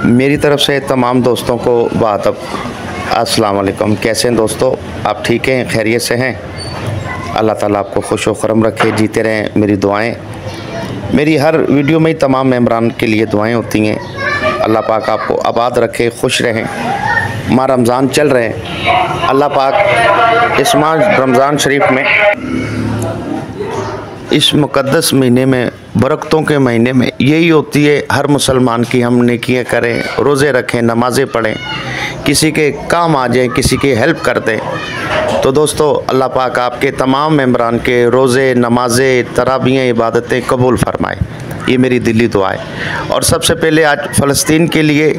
मेरी तरफ़ से तमाम दोस्तों को बादब अस्सलाम वालेकुम। कैसे हैं दोस्तों, आप ठीक हैं, खैरियत से हैं? अल्लाह ताला आपको खुश व खुर्रम रखे, जीते रहें। मेरी दुआएं, मेरी हर वीडियो में तमाम मेम्बरान के लिए दुआएं होती हैं। अल्लाह पाक आपको आबाद रखे, खुश रहें। माह रमज़ान चल रहे हैं। अल्लाह पाक इस माह रमज़ान शरीफ में, इस मुक़द्दस महीने में, बरकतों के महीने में यही होती है हर मुसलमान की, हम नेकियां करें, रोज़े रखें, नमाज़ें पढ़ें, किसी के काम आ जाएं, किसी की हेल्प कर दें। तो दोस्तों, अल्लाह पाक आपके तमाम मेम्बरान के रोज़े, नमाज़ें, तराबियाँ, इबादतें कबूल फरमाए। ये मेरी दिली दुआ है। और सबसे पहले आज फ़लस्तीन के लिए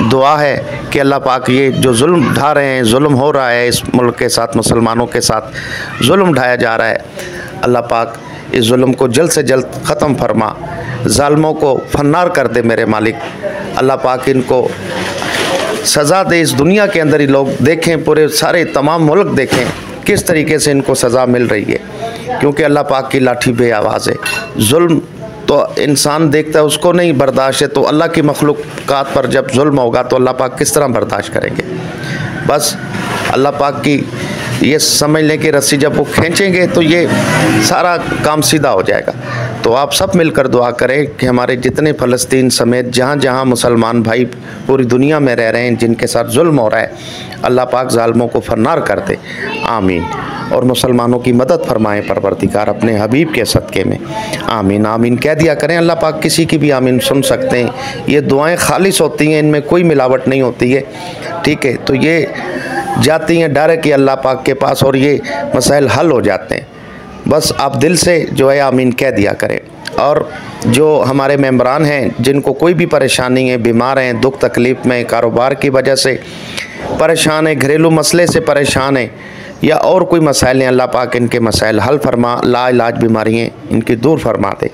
दुआ है कि अल्लाह पाक ये जो जुल्म ढा रहे हैं, जुल्म हो रहा है इस मुल्क के साथ, मुसलमानों के साथ जुल्म ढाया जा रहा है, अल्लाह पाक इस जुल्म को जल्द से जल्द ख़त्म फरमा, ज़ालिमों को फन्नार कर दे मेरे मालिक। अल्लाह पाक इनको सज़ा दे, इस दुनिया के अंदर ही लोग देखें, पूरे सारे तमाम मुल्क देखें किस तरीके से इनको सज़ा मिल रही है, क्योंकि अल्लाह पाक की लाठी बे आवाज़ है। जुल्म तो इंसान देखता है, उसको नहीं बर्दाश्त है, तो अल्लाह की मखलूक़ात पर जब जुल्म होगा तो अल्लाह पाक किस तरह बर्दाश्त करेंगे। बस अल्लाह पाक की ये समझ लें कि रस्सी जब वो खींचेंगे तो ये सारा काम सीधा हो जाएगा। तो आप सब मिलकर दुआ करें कि हमारे जितने फ़लस्तीन समेत जहाँ जहाँ मुसलमान भाई पूरी दुनिया में रह रहे हैं, जिनके साथ जुल्म हो रहा है, अल्लाह पाक ज़ालिमों को फन्नार कर दे, आमीन। और मुसलमानों की मदद फरमाएँ परवरदिगार अपने हबीब के सदक़े में, आमीन आमीन कह दिया करें। अल्लाह पाक किसी की भी आमीन सुन सकते हैं। ये दुआएँ खालिस होती हैं, इनमें कोई मिलावट नहीं होती है, ठीक है। तो ये जाती हैं डायरेक्ट ही अल्लाह पाक के पास और ये मसाइल हल हो जाते हैं। बस आप दिल से जो है आमीन कह दिया करें। और जो हमारे मेम्बरान हैं, जिनको कोई भी परेशानी है, बीमार हैं, दुख तकलीफ़ में, कारोबार की वजह से परेशान है, घरेलू मसले से परेशान है, या और कोई मसाइल हैं, अल्लाह पाक इनके मसाइल हल फरमा, लाइलाज बीमारियाँ इनकी दूर फरमा दे।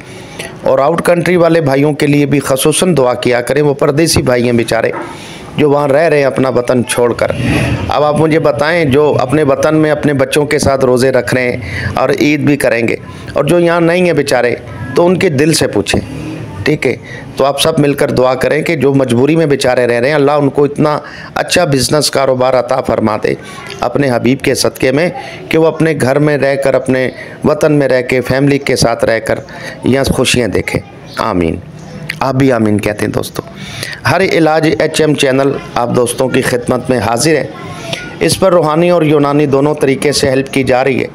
और आउट कंट्री वाले भाइयों के लिए भी ख़ुसूसन दुआ किया करें, वो परदेसी भाई हैं बेचारे जो वहाँ रह रहे हैं अपना वतन छोड़कर। अब आप मुझे बताएं, जो अपने वतन में अपने बच्चों के साथ रोज़े रख रहे हैं और ईद भी करेंगे, और जो यहाँ नहीं है बेचारे, तो उनके दिल से पूछें, ठीक है। तो आप सब मिलकर दुआ करें कि जो मजबूरी में बेचारे रह रहे हैं, अल्लाह उनको इतना अच्छा बिज़नेस कारोबार अता फरमा दे अपने हबीब के सदक़े में, कि वो अपने घर में रहकर, अपने वतन में रह के, फैमिली के साथ रहकर यहाँ खुशियाँ देखें, आमीन। आप भी आमीन कहते हैं दोस्तों। हर इलाज HM चैनल आप दोस्तों की खिदमत में हाजिर है। इस पर रूहानी और यूनानी दोनों तरीके से हेल्प की जा रही है।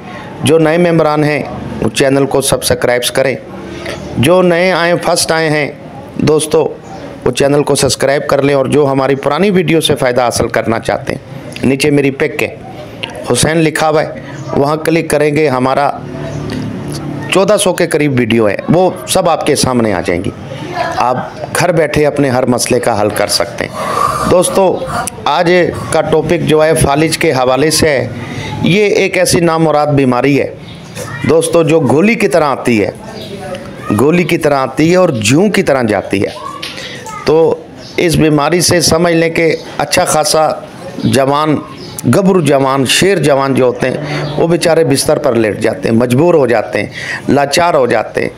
जो नए मेम्बरान हैं वो चैनल को सब्सक्राइब करें, जो नए आए, फर्स्ट आए हैं दोस्तों, वो चैनल को सब्सक्राइब कर लें। और जो हमारी पुरानी वीडियो से फ़ायदा हासिल करना चाहते हैं, नीचे मेरी पिक है, हुसैन लिखा हुआ है, वहाँ क्लिक करेंगे, हमारा 1400 के करीब वीडियो है, वो सब आपके सामने आ जाएंगी। आप घर बैठे अपने हर मसले का हल कर सकते हैं। दोस्तों, आज का टॉपिक जो है फालिज के हवाले से है। ये एक ऐसी नामुराद बीमारी है दोस्तों, जो गोली की तरह आती है, गोली की तरह आती है और जूं की तरह जाती है। तो इस बीमारी से समझ लें कि अच्छा खासा जवान, गबरू जवान, शेर जवान जो होते हैं, वो बेचारे बिस्तर पर लेट जाते हैं, मजबूर हो जाते हैं, लाचार हो जाते हैं,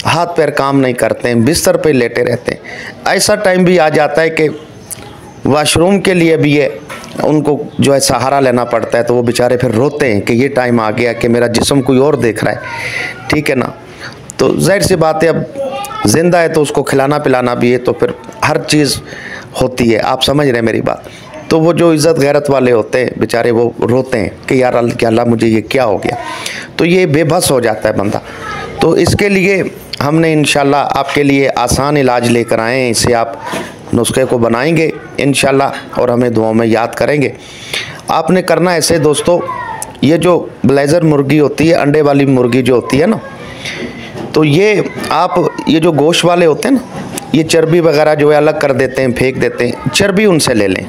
हाथ पैर काम नहीं करते हैं, बिस्तर पे लेटे रहते हैं। ऐसा टाइम भी आ जाता है कि वॉशरूम के लिए भी है उनको जो है सहारा लेना पड़ता है। तो वो बेचारे फिर रोते हैं कि ये टाइम आ गया कि मेरा जिस्म कोई और देख रहा है, ठीक है ना। तो ज़ाहिर सी बात है, अब ज़िंदा है तो उसको खिलाना पिलाना भी है, तो फिर हर चीज़ होती है, आप समझ रहे हैं मेरी बात। तो वो जो इज़्ज़त गैरत वाले होते हैं बेचारे, वो रोते हैं कि यार अल्लाह मुझे ये क्या हो गया। तो ये बेबस हो जाता है बंदा। तो इसके लिए हमने इंशाल्लाह आपके लिए आसान इलाज लेकर आए हैं। इसे आप नुस्खे को बनाएंगे इंशाल्लाह और हमें दुआओं में याद करेंगे। आपने करना ऐसे दोस्तों, ये जो ब्लेज़र मुर्गी होती है, अंडे वाली मुर्गी जो होती है ना, तो ये आप, ये जो गोश्त वाले होते हैं ना, ये चर्बी वगैरह जो है अलग कर देते हैं, फेंक देते हैं। चर्बी उनसे ले लें,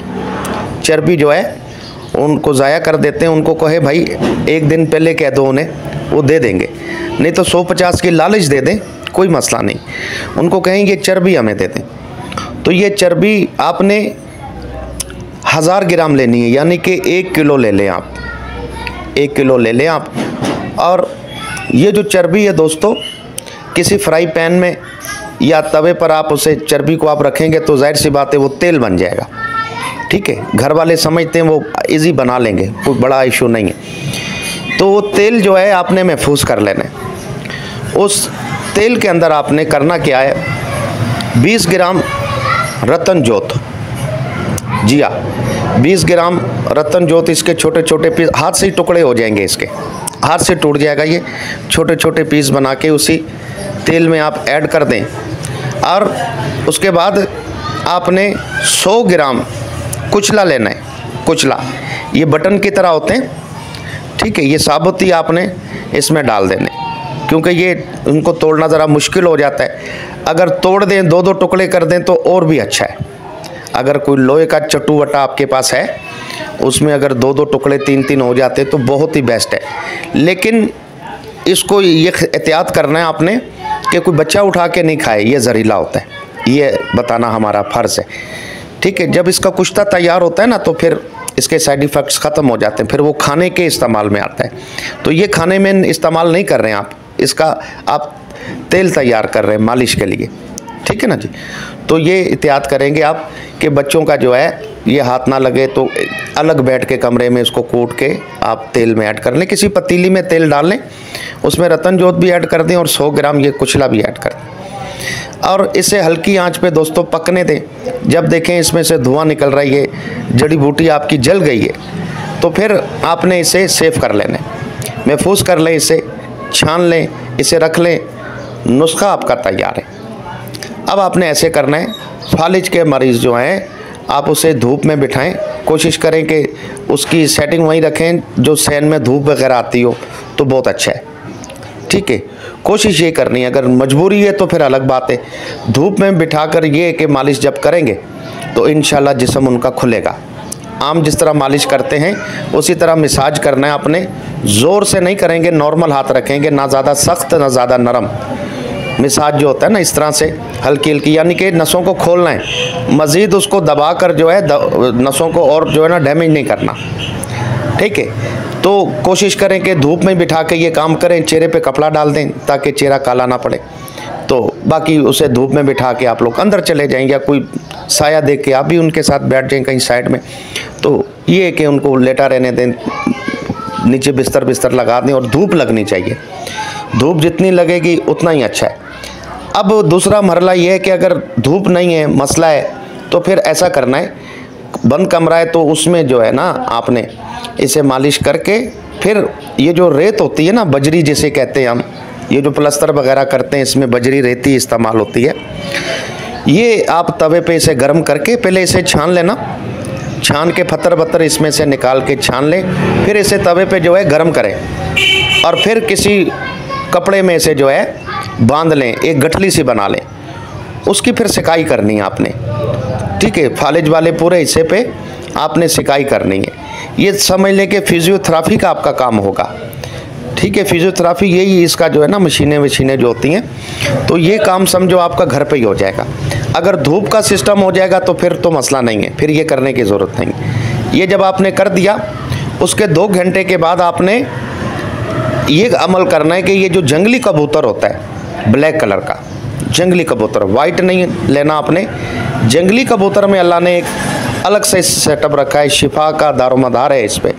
चर्बी जो है उनको ज़ाया कर देते हैं। उनको कहे भाई एक दिन पहले कह दो उन्हें, वो दे देंगे। नहीं तो 150 की लालच दे दें, कोई मसला नहीं। उनको कहेंगे चर्बी हमें दे दें। तो ये चर्बी आपने 1000 ग्राम लेनी है, यानी कि 1 किलो ले लें आप, 1 किलो ले लें आप। और ये जो चर्बी है दोस्तों, किसी फ्राई पैन में या तवे पर आप उसे चर्बी को आप रखेंगे तो जाहिर सी बात है वो तेल बन जाएगा। ठीक है, घर वाले समझते हैं वो इजी बना लेंगे, कोई बड़ा इशू नहीं है। तो वो तेल जो है आपने महफूज कर लेना है। उस तेल के अंदर आपने करना क्या है, 20 ग्राम रतन जोत, जी हाँ 20 ग्राम रतन जोत, इसके छोटे छोटे पीस, हाथ से ही टुकड़े हो जाएंगे, इसके हाथ से टूट जाएगा ये, छोटे छोटे पीस बना के उसी तेल में आप ऐड कर दें। और उसके बाद आपने 100 ग्राम कुचला लेना है। कुचला ये बटन की तरह होते हैं, ठीक है, ये साबुत ही आपने इसमें डाल देने, क्योंकि ये उनको तोड़ना ज़रा मुश्किल हो जाता है। अगर तोड़ दें, 2-2 टुकड़े कर दें तो और भी अच्छा है। अगर कोई लोहे का चट्टू-वट्टा आपके पास है, उसमें अगर 2-2 टुकड़े 3-3 हो जाते तो बहुत ही बेस्ट है। लेकिन इसको ये एहतियात करना है आपने कि कोई बच्चा उठा के नहीं खाए, ये जहरीला होता है, ये बताना हमारा फ़र्ज़ है। ठीक है, जब इसका कुश्ता तैयार होता है ना तो फिर इसके साइड इफ़ेक्ट्स ख़त्म हो जाते हैं, फिर वो खाने के इस्तेमाल में आता है। तो ये खाने में इस्तेमाल नहीं कर रहे हैं आप, इसका आप तेल तैयार कर रहे हैं मालिश के लिए। ठीक है ना जी। तो ये एहतियात करेंगे आप कि बच्चों का जो है ये हाथ ना लगे, तो अलग बैठ के कमरे में इसको कूट के आप तेल में ऐड कर लें, किसी पतीली में तेल डाल लें, उसमें रतन जोत भी ऐड कर दें और 100 ग्राम ये कुचला भी ऐड कर दें और इसे हल्की आंच पे दोस्तों पकने दें। जब देखें इसमें से धुआं निकल रही है, जड़ी बूटी आपकी जल गई है, तो फिर आपने इसे सेव कर लेना, महफूज कर लें, इसे छान लें, इसे रख लें, नुस्खा आपका तैयार है। अब आपने ऐसे करना है, फालिज के मरीज़ जो हैं आप उसे धूप में बिठाएं, कोशिश करें कि उसकी सेटिंग वहीं रखें जो सैन में धूप वगैरह आती हो, तो बहुत अच्छा है। ठीक है, कोशिश ये करनी है, अगर मजबूरी है तो फिर अलग बात है। धूप में बिठाकर ये कि मालिश जब करेंगे तो इंशाल्लाह जिस्म उनका खुलेगा। आम जिस तरह मालिश करते हैं उसी तरह मसाज करना है आपने, ज़ोर से नहीं करेंगे, नॉर्मल हाथ रखेंगे, ना ज़्यादा सख्त ना ज़्यादा नरम। मसाज जो होता है ना इस तरह से हल्की हल्की, यानी कि नसों को खोलना है, मज़ीद उसको दबा कर जो है नसों को और जो है ना डैमेज नहीं करना। ठीक है, तो कोशिश करें कि धूप में बिठा के ये काम करें, चेहरे पे कपड़ा डाल दें ताकि चेहरा काला ना पड़े। तो बाकी उसे धूप में बिठा के आप लोग अंदर चले जाएं या कोई साया देख के आप भी उनके साथ बैठ जाएं कहीं साइड में। तो ये है कि उनको लेटा रहने दें, नीचे बिस्तर लगा दें और धूप लगनी चाहिए, धूप जितनी लगेगी उतना ही अच्छा है। अब दूसरा मरला ये है कि अगर धूप नहीं है, मसला है, तो फिर ऐसा करना है, बंद कमरा है तो उसमें जो है ना आपने इसे मालिश करके फिर ये जो रेत होती है ना, बजरी जिसे कहते हैं हम, ये जो प्लस्तर वगैरह करते हैं इसमें बजरी रेती इस्तेमाल होती है, ये आप तवे पे इसे गर्म करके पहले इसे छान लेना, छान के फतर बतर इसमें से निकाल के छान लें, फिर इसे तवे पे जो है गर्म करें और फिर किसी कपड़े में इसे जो है बांध लें, एक गठली सी बना लें, उसकी फिर सिकाई करनी है आपने। ठीक है, फालिज वाले पूरे हिस्से पे आपने सिकाई करनी है। ये समझ लें कि फिजियोथेरापी का आपका काम होगा। ठीक है, फिजियोथेरापी यही इसका जो है ना मशीनें जो होती हैं, तो ये काम समझो आपका घर पे ही हो जाएगा। अगर धूप का सिस्टम हो जाएगा तो फिर तो मसला नहीं है, फिर ये करने की ज़रूरत नहीं। ये जब आपने कर दिया, उसके 2 घंटे के बाद आपने ये अमल करना है कि ये जो जंगली कबूतर होता है ब्लैक कलर का, जंगली कबूतर, वाइट नहीं लेना आपने, जंगली कबूतर में अल्लाह ने एक अलग से सेटअप रखा है, शिफा का दारोमदार है इस पर।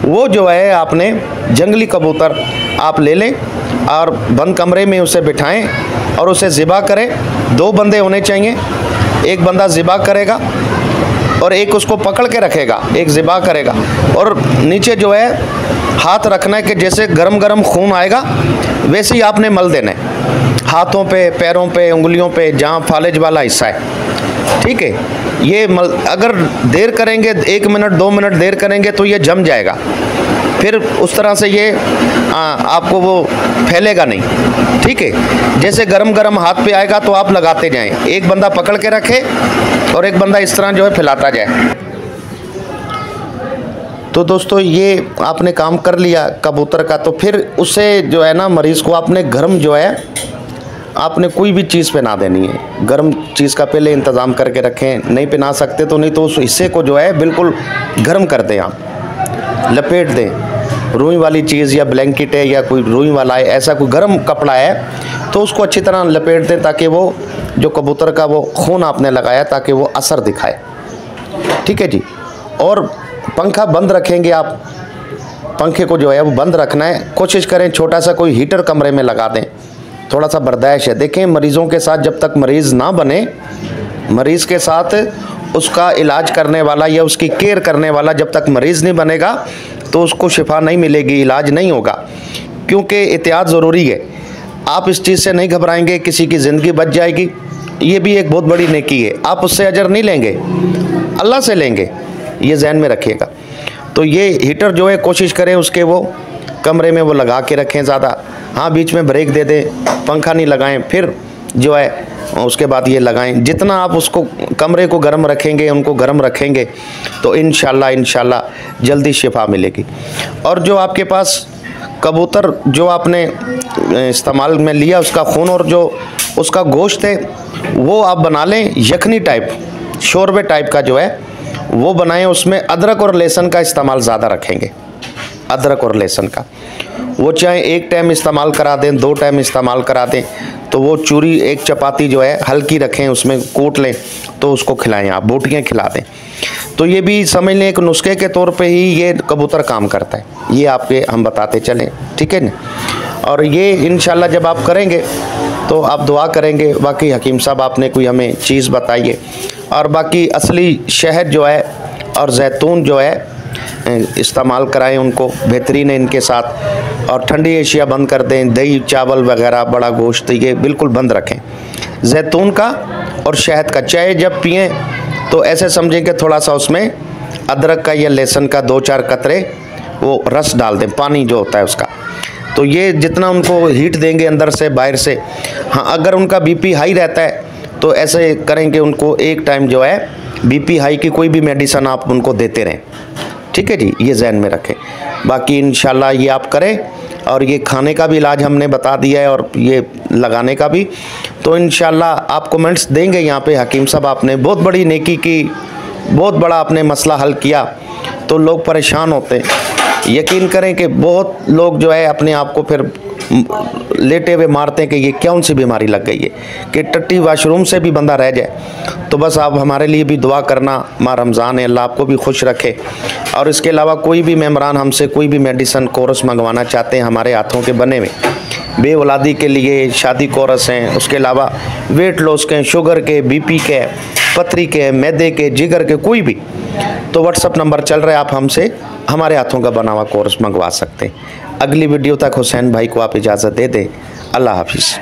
वो जो है आपने जंगली कबूतर आप ले लें और बंद कमरे में उसे बिठाएं और उसे ज़िबा करें। 2 बंदे होने चाहिए, एक बंदा ज़िबा करेगा और एक उसको पकड़ के रखेगा, एक ज़िबा करेगा, और नीचे जो है हाथ रखना है कि जैसे गरम गरम खून आएगा वैसे ही आपने मल देना है, हाथों पे, पैरों पे, उंगलियों पे, जहाँ फालिज वाला हिस्सा है। ठीक है, ये अगर देर करेंगे, 1 मिनट 2 मिनट देर करेंगे तो ये जम जाएगा, फिर उस तरह से ये आपको वो फैलेगा नहीं। ठीक है, जैसे गरम गरम हाथ पे आएगा तो आप लगाते जाएं, एक बंदा पकड़ के रखे और एक बंदा इस तरह जो है फैलाता जाए। तो दोस्तों ये आपने काम कर लिया कबूतर का, तो फिर उसे जो है ना मरीज़ को आपने गर्म जो है आपने कोई भी चीज़ पहना देनी है, गर्म चीज़ का पहले इंतज़ाम करके रखें, नहीं पहना सकते तो नहीं तो उस हिस्से को जो है बिल्कुल गर्म कर दें, आप लपेट दें रुई वाली चीज़ या ब्लैंकेट है या कोई रुई वाला है, ऐसा कोई गर्म कपड़ा है तो उसको अच्छी तरह लपेट दें ताकि वो जो कबूतर का वो खून आपने लगाया ताकि वो असर दिखाए। ठीक है जी। और पंखा बंद रखेंगे आप, पंखे को जो है वो बंद रखना है। कोशिश करें छोटा सा कोई हीटर कमरे में लगा दें, थोड़ा सा बर्दाश्त है। देखें मरीज़ों के साथ जब तक मरीज़ ना बने, मरीज़ के साथ उसका इलाज करने वाला या उसकी केयर करने वाला जब तक मरीज़ नहीं बनेगा तो उसको शिफा नहीं मिलेगी, इलाज नहीं होगा। क्योंकि एहतियात ज़रूरी है। आप इस चीज़ से नहीं घबराएंगे, किसी की ज़िंदगी बच जाएगी, ये भी एक बहुत बड़ी नेकी है। आप उससे अजर नहीं लेंगे, अल्लाह से लेंगे, ये ज़हन में रखिएगा। तो ये हीटर जो है कोशिश करें उसके वो कमरे में वो लगा के रखें ज़्यादा। हाँ, बीच में ब्रेक दे दें, पंखा नहीं लगाएं, फिर जो है उसके बाद ये लगाएं। जितना आप उसको कमरे को गर्म रखेंगे, उनको गर्म रखेंगे तो इंशाल्लाह जल्दी शिफा मिलेगी। और जो आपके पास कबूतर जो आपने इस्तेमाल में लिया उसका खून और जो उसका गोश्त है वो आप बना लें यखनी टाइप, शोरबे टाइप का जो है वो बनाएं। उसमें अदरक और लहसुन का इस्तेमाल ज़्यादा रखेंगे, अदरक और लहसुन का। वो चाहे एक टाइम इस्तेमाल करा दें, 2 टाइम इस्तेमाल करा दें, तो वो चूरी एक चपाती जो है हल्की रखें, उसमें कूट लें तो उसको खिलाएं, आप बोटियाँ खिला दें। तो ये भी समझ लें एक नुस्खे के तौर पे ही ये कबूतर काम करता है, ये आपके हम बताते चलें। ठीक है ना। और ये इंशाल्लाह जब आप करेंगे तो आप दुआ करेंगे। बाकी हकीम साहब आपने कोई हमें चीज़ बताई है। और बाकी असली शहद जो है और जैतून जो है इस्तेमाल कराएं उनको, बेहतरीन है इनके साथ। और ठंडी एशिया बंद कर दें, दही चावल वगैरह, बड़ा गोश्त, ये बिल्कुल बंद रखें। जैतून का और शहद का चाय जब पिएं तो ऐसे समझें कि थोड़ा सा उसमें अदरक का या लहसुन का 2-4 कतरे वो रस डाल दें, पानी जो होता है उसका। तो ये जितना उनको हीट देंगे अंदर से बाहर से। हाँ, अगर उनका बीपी हाई रहता है तो ऐसे करें कि उनको एक टाइम जो है बीपी हाई की कोई भी मेडिसिन आप उनको देते रहें। ठीक है जी, ये जहन में रखें। बाकी इंशाल्लाह ये आप करें। और ये खाने का भी इलाज हमने बता दिया है और ये लगाने का भी। तो इंशाल्लाह आप कमेंट्स देंगे यहाँ पे, हकीम साहब आपने बहुत बड़ी नेकी की, बहुत बड़ा आपने मसला हल किया। तो लोग परेशान होते हैं, यकीन करें कि बहुत लोग जो है अपने आप को फिर लेटे हुए मारते हैं कि ये कौन सी बीमारी लग गई है कि टट्टी वाशरूम से भी बंदा रह जाए। तो बस आप हमारे लिए भी दुआ करना, माह रमज़ान है, अल्लाह आपको भी खुश रखे। और इसके अलावा कोई भी मेम्बरान हमसे कोई भी मेडिसिन कोर्स मंगवाना चाहते हैं हमारे हाथों के बने हुए, बेऔलादी के लिए शादी कोर्स हैं, उसके अलावा वेट लॉस के, शुगर के, बीपी के, पथरी के, मैदे के, जिगर के, कोई भी, तो व्हाट्सअप नंबर चल रहा है, आप हमसे हमारे हाथों का बना हुआ कोर्स मंगवा सकते हैं। अगली वीडियो तक हुसैन भाई को आप इजाज़त दे दें। अल्लाह हाफिज़।